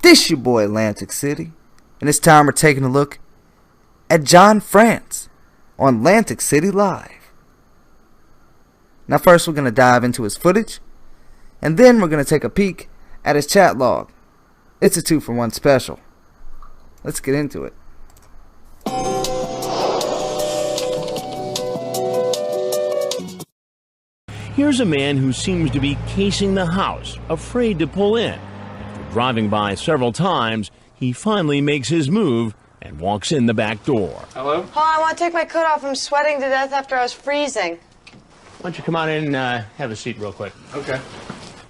This your boy Atlantic City, and this time we're taking a look at John Frantz on Atlantic City Live. Now first we're going to dive into his footage, and then we're going to take a peek at his chat log. It's a 2-for-1 special. Let's get into it. Here's a man who seems to be casing the house, afraid to pull in. After driving by several times, he finally makes his move and walks in the back door. Hello? Oh, I want to take my coat off. I'm sweating to death after I was freezing. Why don't you come on in and have a seat real quick? Okay.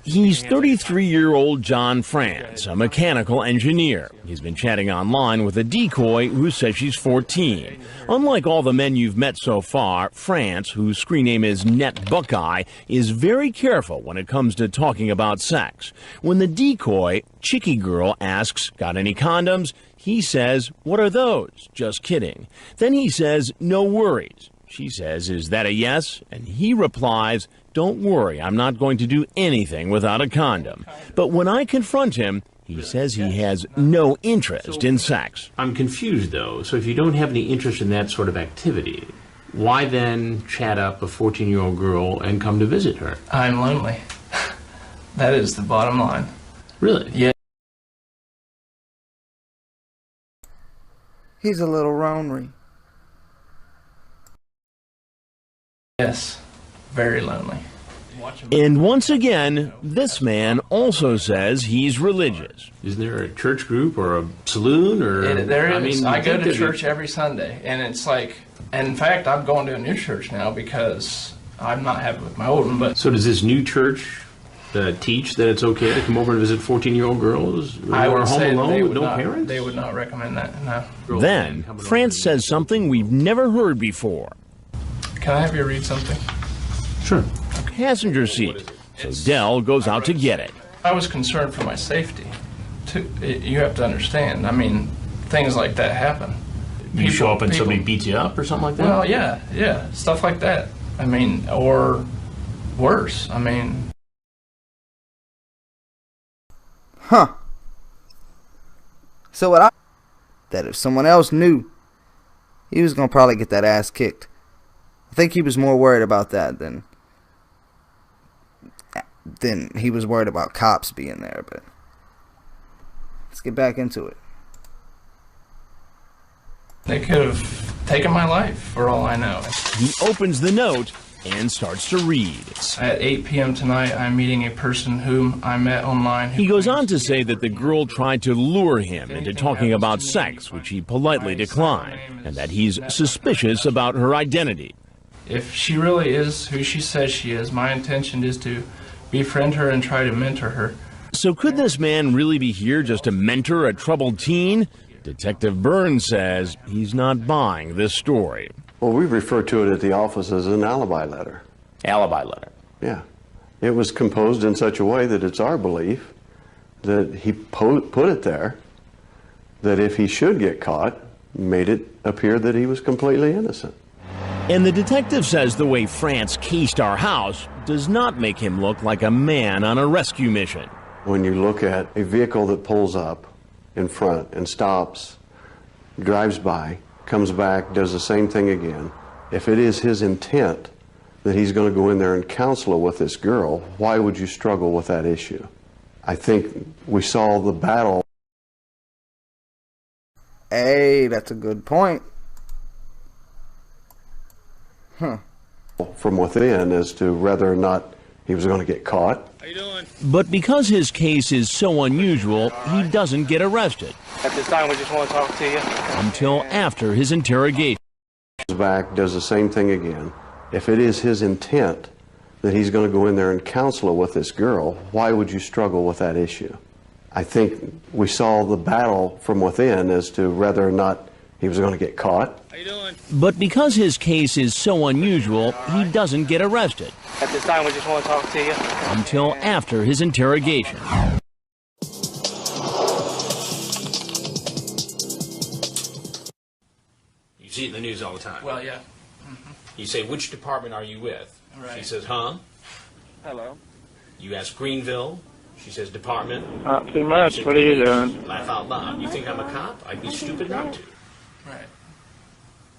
He's 33-year-old John Frantz, a mechanical engineer. He's been chatting online with a decoy who says she's 14. Unlike all the men you've met so far, Frantz, whose screen name is Net Buckeye, is very careful when it comes to talking about sex. When the decoy, Chicky Girl, asks, "Got any condoms?" he says, "What are those? Just kidding." Then he says, "No worries." She says, "Is that a yes?" And he replies, "Don't worry, I'm not going to do anything without a condom." But when I confront him, he says he has no interest in sex. I'm confused, though. So if you don't have any interest in that sort of activity, why then chat up a 14-year-old girl and come to visit her? I'm lonely. That is the bottom line. Really? Yeah. He's a little ornery. Yes. Very lonely. And once again, this man also says he's religious. Isn't there a church group or a saloon or? There is. I go to church church every Sunday, and it's like, and in fact, I'm going to a new church now because I'm not happy with my old one. But so does this new church teach that it's okay to come over and visit 14-year-old girls who are home alone with no parents? They would not recommend that. No. Then Frantz says something we've never heard before. Can I have you read something? Sure. Passenger seat. So Dell goes out to get it. I was concerned for my safety. You have to understand. I mean, things like that happen. You show up and somebody beats you up or something like that? Well, yeah, stuff like that. I mean, or worse. I mean. Huh. So that if someone else knew, he was going to probably get that ass kicked. I think he was more worried about that than he was worried about cops being there. But let's get back into it. They could have taken my life for all I know. He opens the note and starts to read. At 8 p.m. tonight, I'm meeting a person whom I met online. He goes on to say that the girl tried to lure him into talking about sex, which he politely declined, and that he's suspicious about her identity. If she really is who she says she is, my intention is to befriend her and try to mentor her. So could this man really be here just to mentor a troubled teen? Detective Burns says he's not buying this story. Well, we refer to it at the office as an alibi letter. Alibi letter. Yeah. It was composed in such a way that it's our belief that he put it there, that if he should get caught, made it appear that he was completely innocent. And the detective says the way Frantz cased our house does not make him look like a man on a rescue mission. When you look at a vehicle that pulls up in front and stops, drives by, comes back, does the same thing again, if it is his intent that he's going to go in there and counsel her with this girl, why would you struggle with that issue? I think we saw the battle. Hey, that's a good point. From within as to whether or not he was going to get caught. How you doing? But because his case is so unusual, he doesn't get arrested. At this time, we just want to talk to you. Until after his interrogation. Comes back, does the same thing again. If it is his intent that he's going to go in there and counsel her with this girl, why would you struggle with that issue? I think we saw the battle from within as to whether or not he was going to get caught. How you doing? But because his case is so unusual, he doesn't get arrested. At this time, we just want to talk to you. Until after his interrogation. You see it in the news all the time. Well, yeah. You say, which department are you with? Right. She says, huh? Hello. You ask Greenville. She says, department. Not too much. What are you doing? Laugh out loud. You think I'm a cop? I'd be stupid not to. Right.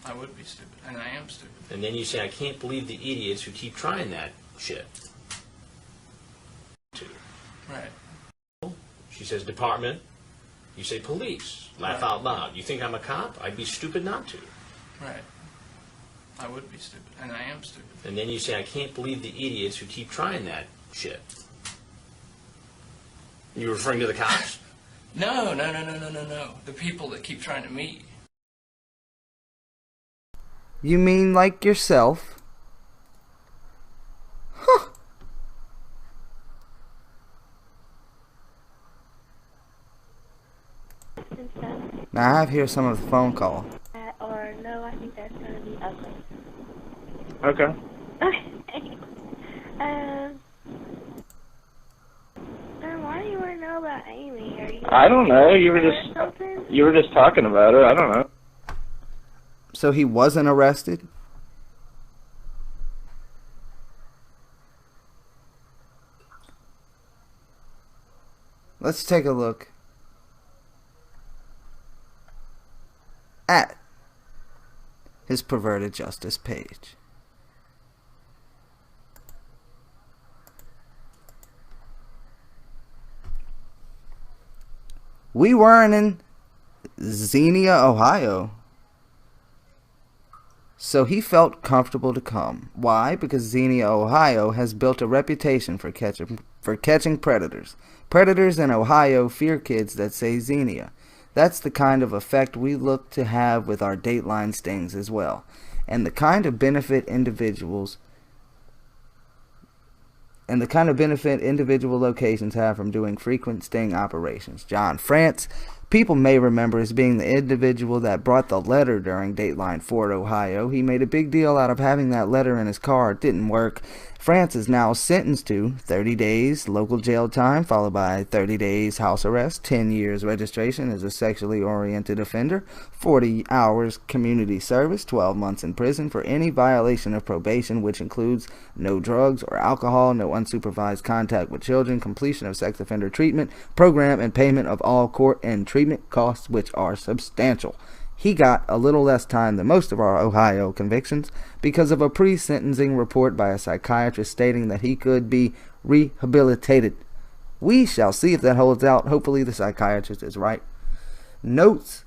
I would be stupid, and I am stupid. And then you say, I can't believe the idiots who keep trying that shit. Right. She says, department. You say, police. Laugh out loud. You think I'm a cop? I'd be stupid not to. Right. I would be stupid, and I am stupid. And then you say, I can't believe the idiots who keep trying that shit. You referring to the cops? No. The people that keep trying to meet. You mean like yourself? Huh. Now I have here some of the phone call. Or no, I think that's going to be ugly. Okay. Okay. Why do you want to know about Amy? Are you I don't know. You were something? just talking about her. I don't know. So he wasn't arrested? Let's take a look at his perverted justice page. We weren't in Xenia, Ohio, so he felt comfortable to come. Why? Because Xenia, Ohio has built a reputation for catching predators. Predators in Ohio fear kids that say Xenia. That's the kind of effect we look to have with our Dateline stings as well, and the kind of benefit individual locations have from doing frequent sting operations. John Frantz, people may remember as being the individual that brought the letter during Dateline Fort, Ohio. He made a big deal out of having that letter in his car. It didn't work. Frantz is now sentenced to 30 days local jail time, followed by 30 days house arrest, 10 years registration as a sexually oriented offender, 40 hours community service, 12 months in prison for any violation of probation, which includes no drugs or alcohol, no unsupervised contact with children, completion of sex offender treatment program, and payment of all court and treatment costs, which are substantial. He got a little less time than most of our Ohio convictions because of a pre-sentencing report by a psychiatrist stating that he could be rehabilitated. We shall see if that holds out. Hopefully the psychiatrist is right. Notes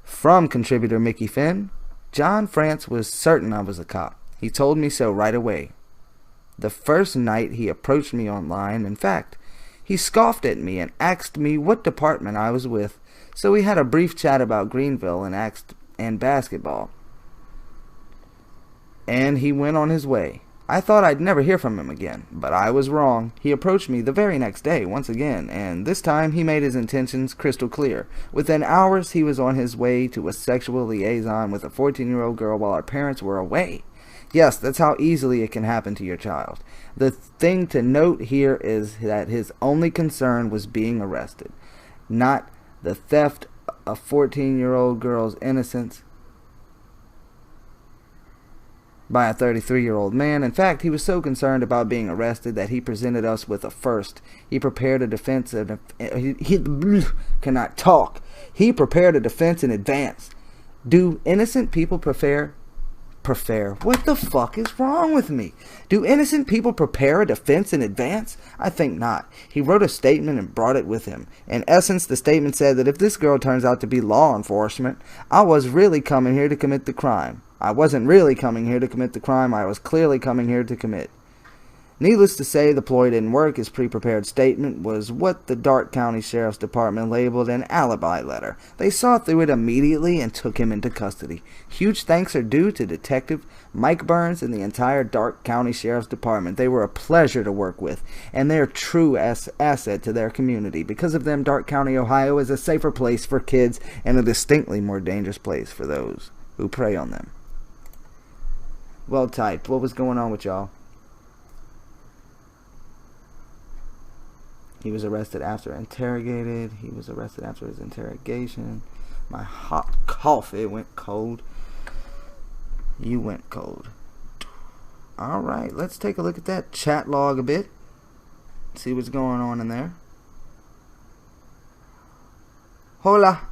from contributor Mickey Finn. John Frantz was certain I was a cop. He told me so right away. The first night he approached me online, in fact, he scoffed at me and asked me what department I was with. So we had a brief chat about Greenville and basketball. And he went on his way. I thought I'd never hear from him again, but I was wrong. He approached me the very next day once again, and this time he made his intentions crystal clear. Within hours, he was on his way to a sexual liaison with a 14-year-old girl while our parents were away. Yes, that's how easily it can happen to your child. The thing to note here is that his only concern was being arrested, not the theft of 14-year-old girl's innocence by a 33-year-old man. In fact, he was so concerned about being arrested that he presented us with a first. He prepared a defense and he cannot talk. He prepared a defense in advance. Do innocent people prepare? What the fuck is wrong with me? Do innocent people prepare a defense in advance? I think not. He wrote a statement and brought it with him. In essence, the statement said that if this girl turns out to be law enforcement, I was really coming here to commit the crime. I wasn't really coming here to commit the crime I was clearly coming here to commit. Needless to say, the ploy didn't work. His pre-prepared statement was what the Darke County Sheriff's Department labeled an alibi letter. They saw through it immediately and took him into custody. Huge thanks are due to Detective Mike Burns and the entire Darke County Sheriff's Department. They were a pleasure to work with, and they're a true asset to their community. Because of them, Darke County, Ohio is a safer place for kids and a distinctly more dangerous place for those who prey on them. Well typed. What was going on with y'all? He was arrested after interrogated. He was arrested after his interrogation. My hot coffee went cold. You went cold. Alright, let's take a look at that chat log a bit. See what's going on in there. Hola.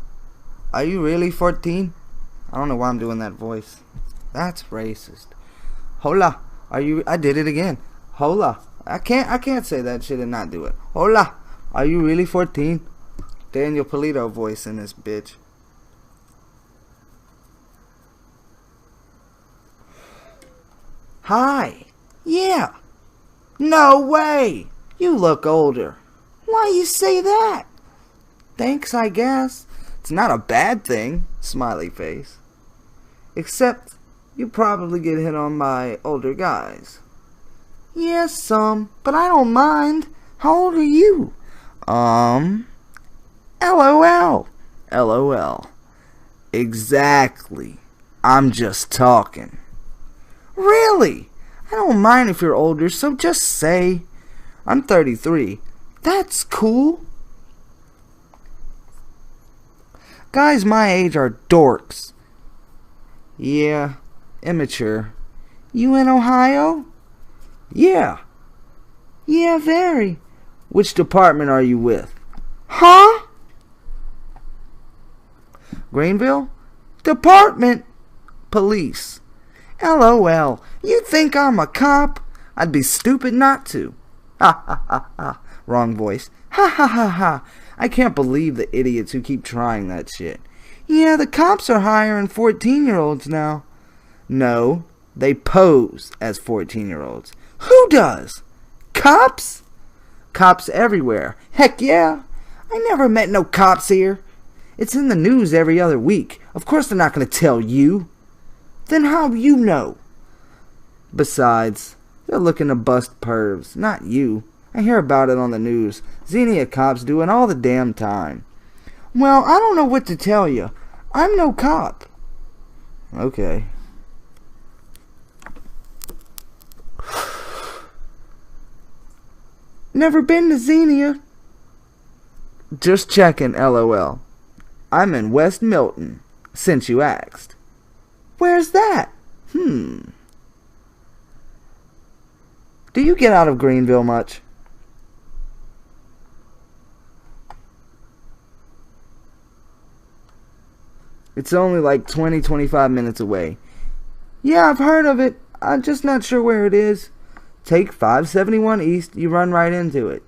Are you really 14? I don't know why I'm doing that voice. That's racist. Hola. Are you... I did it again. Hola. I can't say that shit and not do it. Hola. Are you really 14? Daniel Polito voice in this bitch. Hi. Yeah. No way. You look older. Why you say that? Thanks, I guess. It's not a bad thing. Smiley face. Except you probably get hit on by older guys. Yes, some, but I don't mind. How old are you? LOL. LOL. Exactly. I'm just talking. Really? I don't mind if you're older, so just say. I'm 33. That's cool. Guys my age are dorks. Yeah, immature. You in Ohio? Yeah. Yeah, very. Which department are you with? Huh? Greenville? Department? Police. LOL. You think I'm a cop? I'd be stupid not to. Ha ha ha ha. Wrong voice. Ha ha ha ha. I can't believe the idiots who keep trying that shit. Yeah, the cops are hiring 14-year-olds now. No, they pose as 14-year-olds. Who does? Cops? Cops everywhere. Heck yeah. I never met no cops here. It's in the news every other week. Of course they're not going to tell you. Then how you know? Besides, they're looking to bust pervs, not you. I hear about it on the news. Xenia cops do it all the damn time. Well, I don't know what to tell you. I'm no cop. Okay. Never been to Xenia. Just checking, LOL. I'm in West Milton, since you asked. Where's that? Do you get out of Greenville much? It's only like 20-25 minutes away. Yeah, I've heard of it. I'm just not sure where it is. Take 571 East, you run right into it.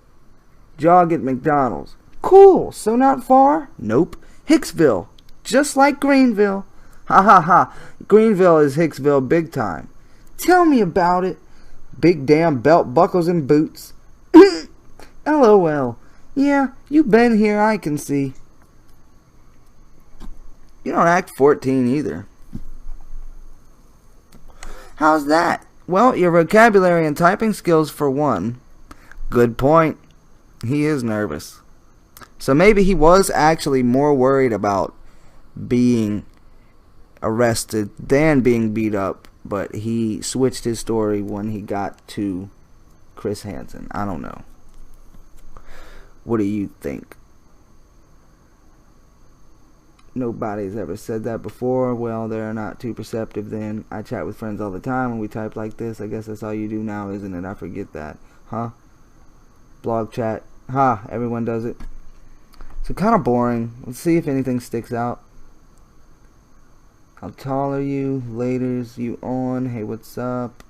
Jog at McDonald's. Cool, so not far? Nope. Hicksville. Just like Greenville. Ha ha ha. Greenville is Hicksville big time. Tell me about it. Big damn belt buckles and boots. LOL. Yeah, you been here, I can see. You don't act 14 either. How's that? Well, your vocabulary and typing skills for one. Good point. He is nervous. So maybe he was actually more worried about being arrested than being beat up, but he switched his story when he got to Chris Hansen. I don't know. What do you think? Nobody's ever said that before. Well, they're not too perceptive then. I chat with friends all the time when we type like this. I guess that's all you do now, isn't it? I forget that. Huh? Blog chat. Ha, everyone does it. So kind of boring. Let's see if anything sticks out. How tall are you? Laters, you on? Hey, what's up?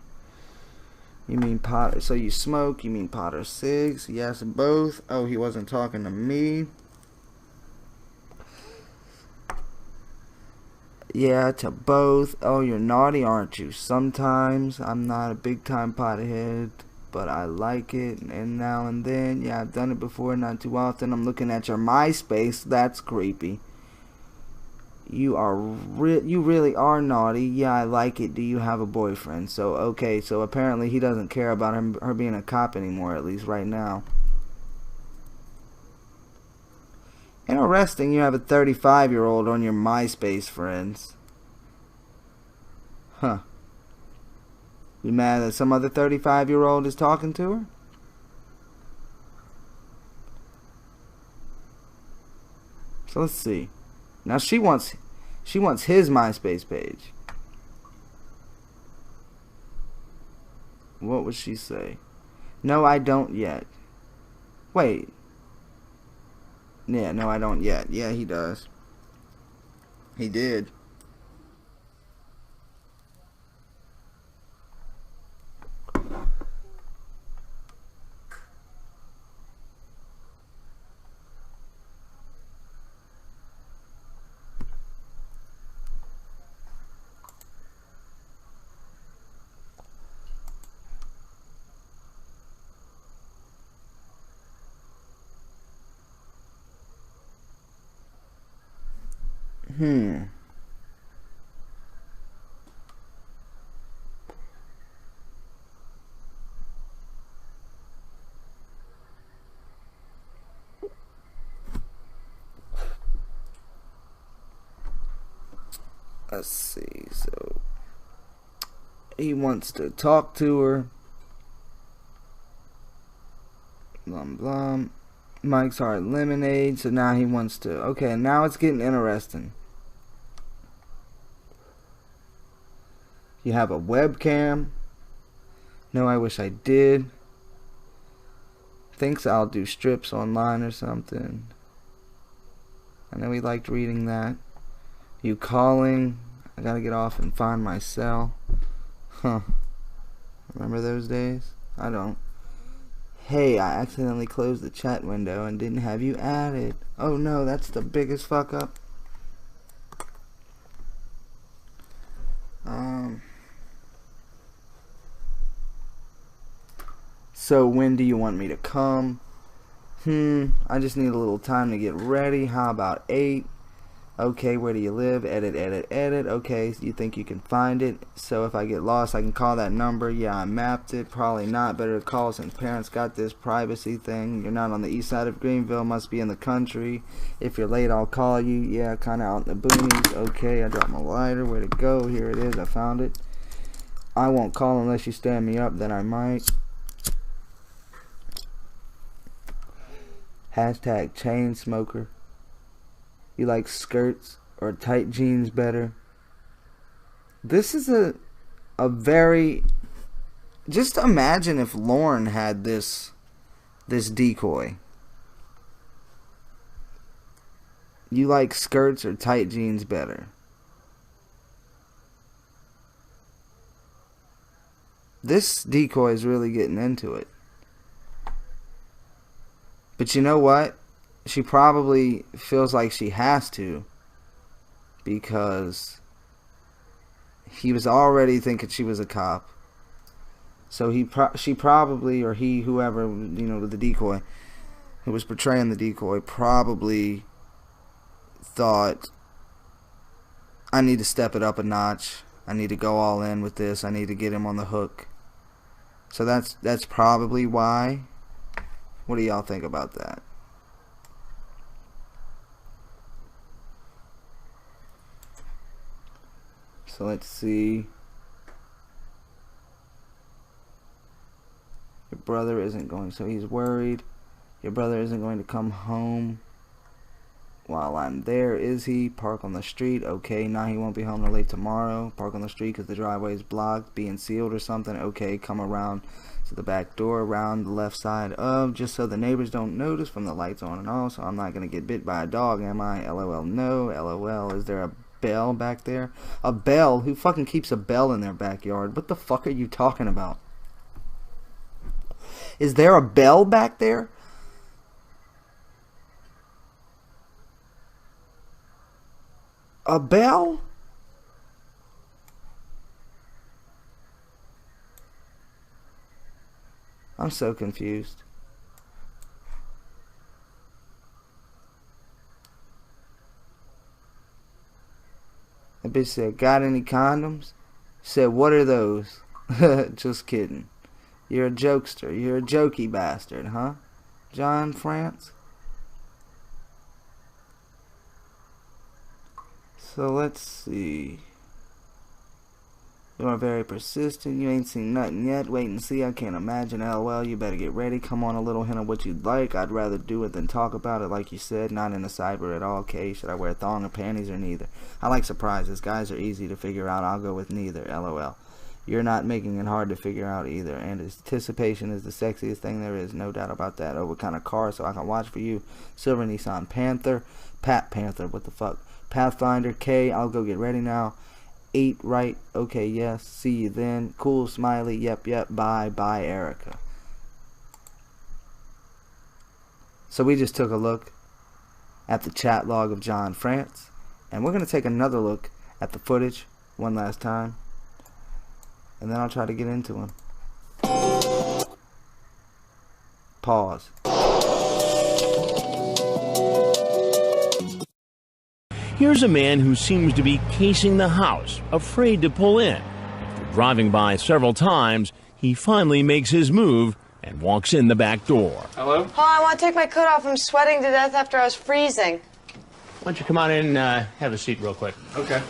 You mean pot? So you smoke? You mean pot or cigs? Yes, both. Oh, he wasn't talking to me. Yeah, to both. Oh, you're naughty, aren't you? Sometimes. I'm not a big time pothead, but I like it. And now and then. Yeah, I've done it before, not too often. I'm looking at your MySpace. That's creepy. You really are naughty. Yeah, I like it. Do you have a boyfriend? So, okay. So apparently he doesn't care about her being a cop anymore, at least right now. Interesting, you have a 35-year-old on your MySpace friends. Huh. You mad that some other 35-year-old is talking to her? So let's see. Now she wants his MySpace page. What would she say? No, I don't yet. Wait. Yeah, no, I don't yet. Yeah, he does. He did. Let's see, so he wants to talk to her. Blum blum. Mike's Hard Lemonade, so now he wants to... Okay, now it's getting interesting. You have a webcam. No, I wish I did. Thinks I'll do strips online or something. I know he liked reading that. You calling? I gotta get off and find my cell. Huh. Remember those days? I don't. Hey, I accidentally closed the chat window and didn't have you added. Oh no, that's the biggest fuck up. So when do you want me to come? I just need a little time to get ready. How about 8? Okay, where do you live? Edit, edit, edit. Okay, so you think you can find it. So if I get lost, I can call that number. Yeah, I mapped it. Probably not. Better to call since parents got this privacy thing. You're not on the east side of Greenville. Must be in the country. If you're late, I'll call you. Yeah, kind of out in the boonies. Okay, I dropped my lighter. Where to go? Here it is. I found it. I won't call unless you stand me up. Then I might. Hashtag chain smoker. You like skirts or tight jeans better? This is a very... Just imagine if Lauren had this decoy. You like skirts or tight jeans better? This decoy is really getting into it. But you know what? She probably feels like she has to, because he was already thinking she was a cop. So she probably, or he, whoever, you know, the decoy, who was portraying the decoy, probably thought, I need to step it up a notch. I need to go all in with this. I need to get him on the hook. So that's probably why. What do y'all think about that? So let's see. Your brother isn't going, so he's worried. Your brother isn't going to come home while I'm there, is he? Park on the street. Okay, now he won't be home till late tomorrow. Park on the street because the driveway is blocked, being sealed or something. Okay, come around to the back door, around the left side of, just so the neighbors don't notice from the lights on and off, so I'm not going to get bit by a dog, am I? LOL, no. LOL, is there a bell back there? A bell? Who fucking keeps a bell in their backyard? What the fuck are you talking about? Is there a bell back there? A bell? I'm so confused. The bitch said, got any condoms? Said, what are those? Just kidding. You're a jokester. You're a jokey bastard, huh? John Frantz? So let's see. You are very persistent. You ain't seen nothing yet. Wait and see. I can't imagine. LOL. You better get ready. Come on, a little hint of what you'd like. I'd rather do it than talk about it, like you said. Not in a cyber at all. Okay, should I wear thong or panties or neither? I like surprises. Guys are easy to figure out. I'll go with neither. LOL. you're not making it hard to figure out either. And anticipation is the sexiest thing there is, no doubt about that. Oh, what kind of car? So I can watch for you. Silver Nissan Panther. Panther, what the fuck? Pathfinder. K, I'll go get ready now. 8, right? Okay, yes. See you then. Cool, smiley. Yep, bye, Erica. So we just took a look at the chat log of John Frantz. And we're going to take another look at the footage one last time. And then I'll try to get into him. Pause. Here's a man who seems to be casing the house, afraid to pull in. After driving by several times, he finally makes his move and walks in the back door. Hello? Oh, I want to take my coat off. I'm sweating to death after I was freezing. Why don't you come on in and have a seat real quick? Okay.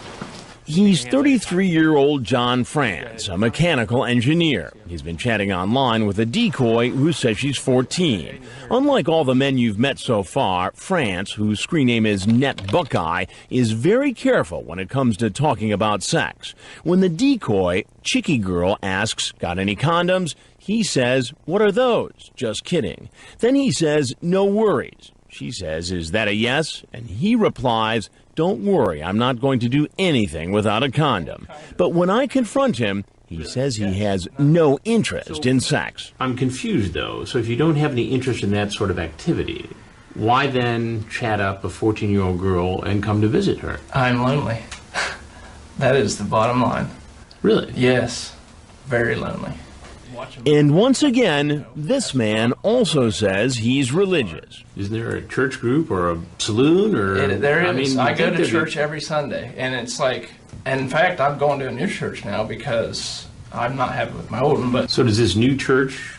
He's 33-year-old John Frantz, a mechanical engineer. He's been chatting online with a decoy who says she's 14. Unlike all the men you've met so far, Frantz, whose screen name is Net Buckeye, is very careful when it comes to talking about sex. When the decoy, Chicky Girl, asks, "Got any condoms?" he says, "What are those?" Just kidding. Then he says, "No worries." She says, "Is that a yes?" And he replies, "Don't worry, I'm not going to do anything without a condom." But when I confront him, he says he has no interest in sex. I'm confused, though. So if you don't have any interest in that sort of activity, why then chat up a 14-year-old girl and come to visit her? I'm lonely. That is the bottom line. Really? Yes. Very lonely. And once again, this man also says he's religious. Is there a church group or a saloon or? There is. I go to there'd be- church every Sunday, and it's like, and in fact, I'm going to a new church now because I'm not happy with my old one. But So does this new church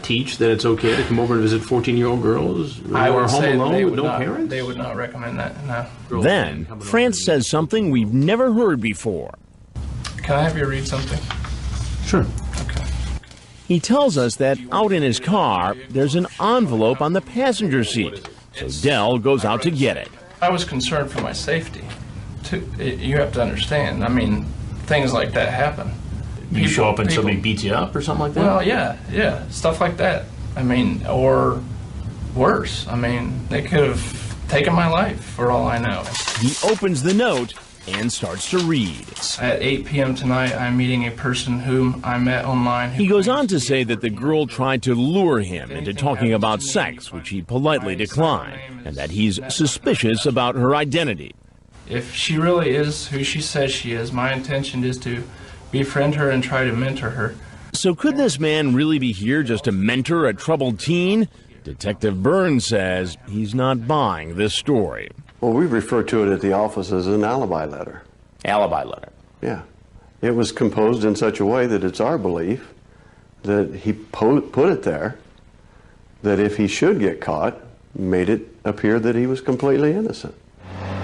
teach that it's okay to come over and visit 14-year-old girls who I are would home say alone they with would no not. parents? They would not recommend that. No. Then, France says something we've never heard before. Can I have you read something? Sure. Okay. He tells us that out in his car, there's an envelope on the passenger seat. So Dell goes out to get it. I was concerned for my safety. You have to understand. I mean, things like that happen. You show up and people- somebody beats you up or something like that? Well, yeah, stuff like that. I mean, or worse. I mean, they could have taken my life for all I know. He opens the note and starts to read. At 8 p.m. tonight, I'm meeting a person whom I met online. He goes on to say that the girl tried to lure him into talking about sex, which he politely declined, and that he's suspicious about her identity. If she really is who she says she is, my intention is to befriend her and try to mentor her. So could this man really be here just to mentor a troubled teen? Detective Burns says he's not buying this story. Well, we refer to it at the office as an alibi letter. Alibi letter. Yeah. It was composed in such a way that it's our belief that he put it there, that if he should get caught, made it appear that he was completely innocent.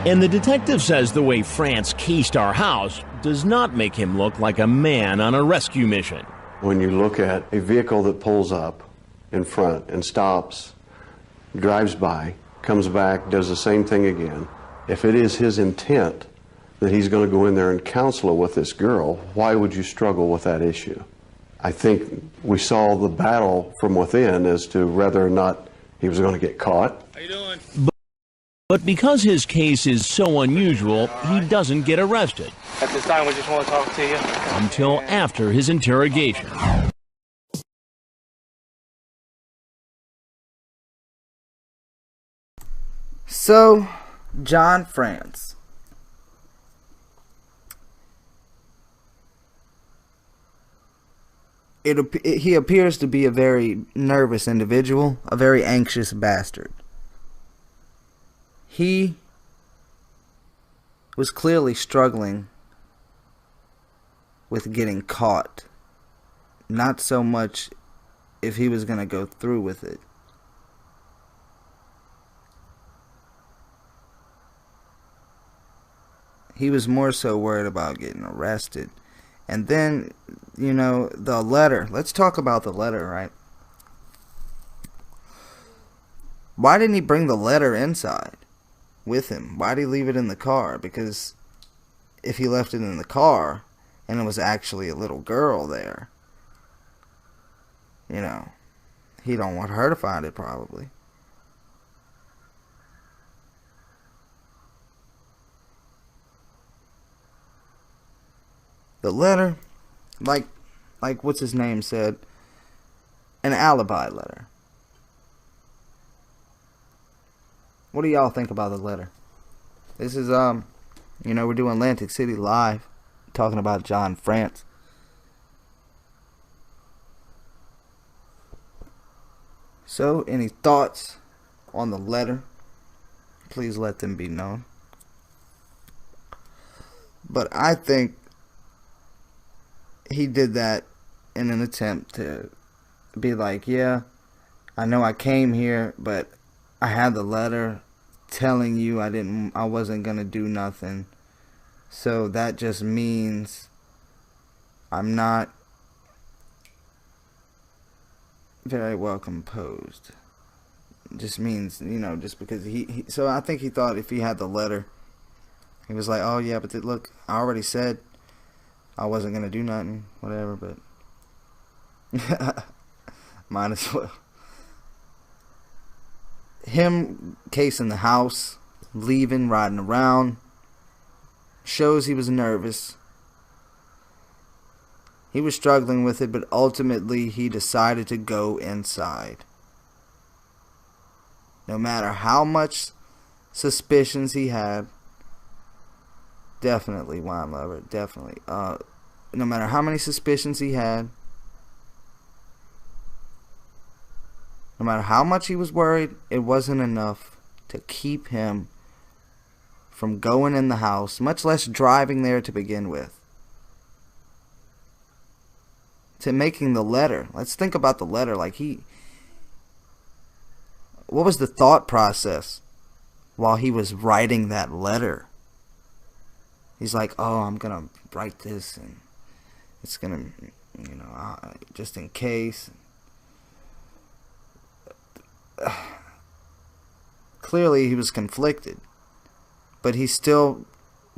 And the detective says the way France cased our house does not make him look like a man on a rescue mission. When you look at a vehicle that pulls up in front and stops, drives by, comes back, does the same thing again, if it is his intent that he's going to go in there and counsel with this girl, why would you struggle with that issue? I think we saw the battle from within as to whether or not he was going to get caught. How you doing? But because his case is so unusual, he doesn't get arrested At this time, we just want to talk to you. until after his interrogation. So, John Frantz. He appears to be a very nervous individual, a very anxious bastard. He was clearly struggling with getting caught. Not so much if he was going to go through with it. He was more so worried about getting arrested. And then, you know, the letter. Let's talk about the letter, right? Why didn't he bring the letter inside with him? Why did he leave it in the car? Because if he left it in the car and it was actually a little girl there, you know, he don't want her to find it probably. The letter, like what's his name said, an alibi letter. What do y'all think about the letter? This is, you know, we're doing Atlantic City Live, talking about John Frantz. So, any thoughts on the letter? Please let them be known. But I think he did that in an attempt to be like, yeah, I know I came here, but I had the letter telling you I wasn't gonna do nothing. So that just means I'm not very well composed. It just means, you know, just because so I think he thought if he had the letter, he was like, oh yeah, but look, I already said I wasn't gonna do nothing, whatever, but might as well. Him casing the house, leaving, riding around, shows he was nervous. He was struggling with it, but ultimately he decided to go inside. No matter how much suspicions he had, definitely wine lover, definitely. No matter how many suspicions he had, no matter how much he was worried, it wasn't enough to keep him from going in the house, much less driving there to begin with. To making the letter. Let's think about the letter. Like what was the thought process while he was writing that letter? He's like, oh, I'm going to write this and it's going to, you know, just in case. Clearly he was conflicted, but he still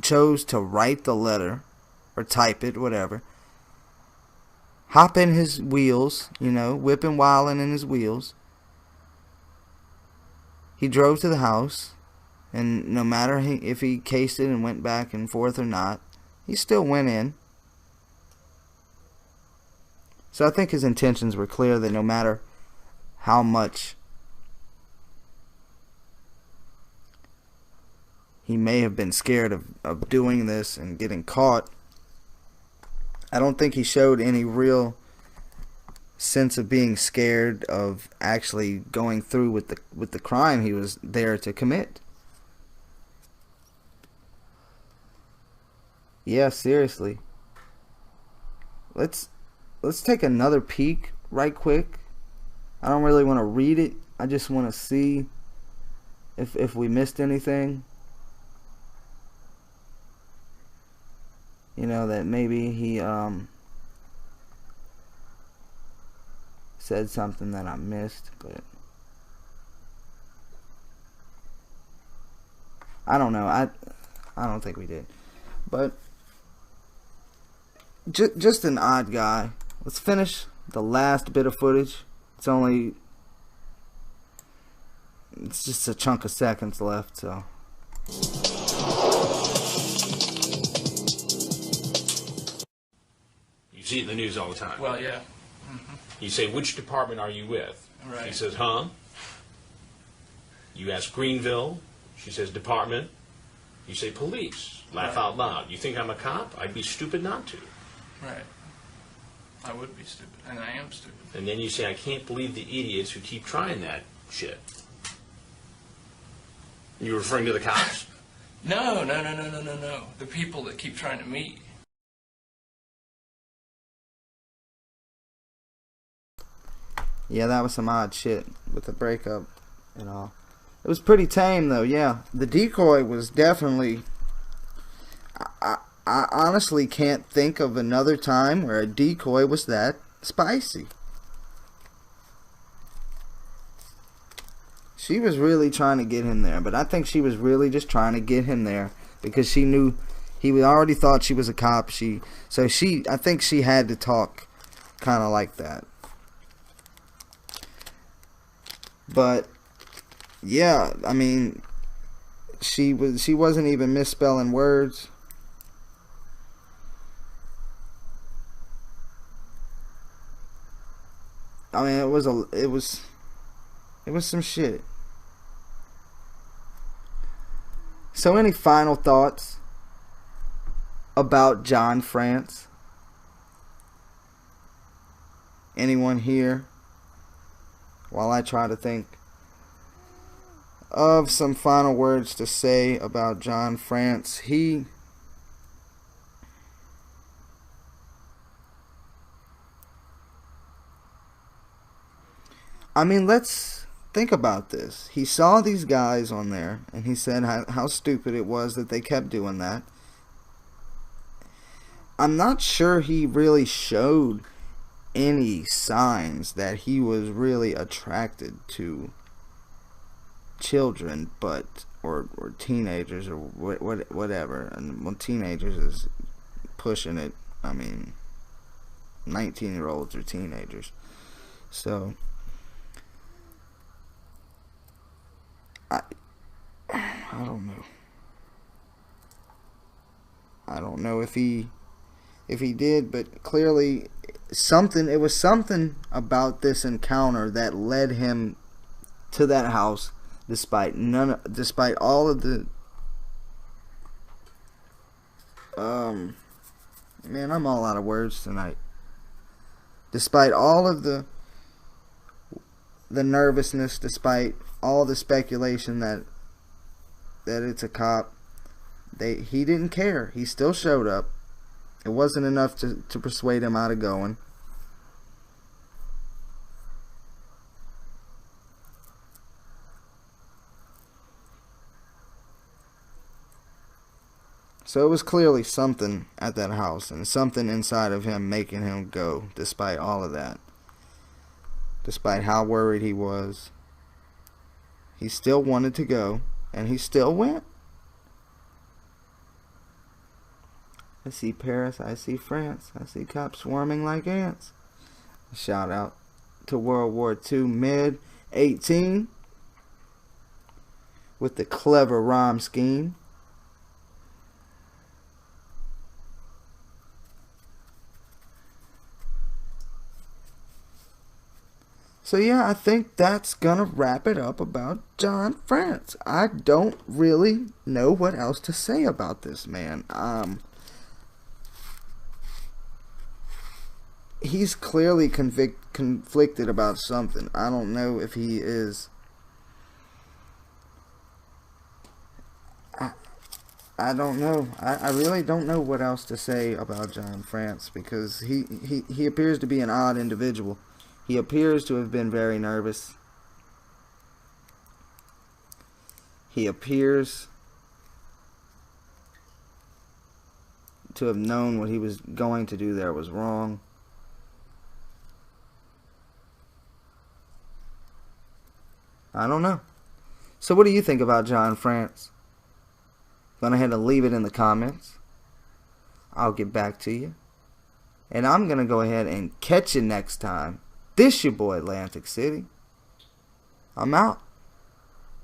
chose to write the letter or type it, whatever, hop in his wheels, you know, whipping wilding in his wheels. He drove to the house, and no matter if he cased it and went back and forth or not, he still went in. So I think his intentions were clear, that no matter how much he may have been scared of doing this and getting caught, I don't think he showed any real sense of being scared of actually going through with the crime he was there to commit. Yeah, seriously. Let's take another peek right quick. I don't really want to read it. I just want to see if we missed anything. You know, that maybe he said something that I missed, but I don't know. I don't think we did. But just an odd guy. Let's finish the last bit of footage. It's just a chunk of seconds left, so. You see it in the news all the time. Well, yeah. Mm-hmm. You say, which department are you with? Right. She says, huh? You ask Greenville. She says, department. You say, police. Laugh out loud. You think I'm a cop? I'd be stupid not to. Right. I would be stupid, and I am stupid. And then you say, I can't believe the idiots who keep trying that shit. You referring to the cops? No. The people that keep trying to meet. Yeah, that was some odd shit with the breakup and all. It was pretty tame, though, yeah. The decoy was definitely... I honestly can't think of another time where a decoy was that spicy. She was really trying to get him there, but I think she was really just trying to get him there because she knew He already thought she was a cop. I think she had to talk kind of like that. But yeah, I mean, she wasn't even misspelling words. I mean, it was some shit. So, any final thoughts about John Frantz? Anyone here? While I try to think of some final words to say about John Frantz. I mean, let's think about this. He saw these guys on there, and he said how stupid it was that they kept doing that. I'm not sure he really showed any signs that he was really attracted to children, or teenagers, or whatever. And when teenagers is pushing it, I mean, 19-year-olds are teenagers. So I don't know. I don't know if he did, but clearly it was something about this encounter that led him to that house, despite all of the man, I'm all out of words tonight. Despite all of the nervousness, despite all the speculation that it's a cop, he didn't care. He still showed up. It wasn't enough to persuade him out of going. So it was clearly something at that house, and something inside of him making him go, despite all of that. Despite how worried he was. He still wanted to go, and he still went. I see Paris, I see France, I see cops swarming like ants. Shout out to World War II Mid 18 with the clever rhyme scheme. So yeah, I think that's gonna wrap it up about John Frantz. I don't really know what else to say about this man. He's clearly conflicted about something. I don't know if he is. I don't know. I really don't know what else to say about John Frantz, because he appears to be an odd individual. He appears to have been very nervous. He appears to have known what he was going to do there was wrong. I don't know. So what do you think about John Frantz? Go ahead and leave it in the comments. I'll get back to you. And I'm going to go ahead and catch you next time. This your boy, Atlantic City. I'm out.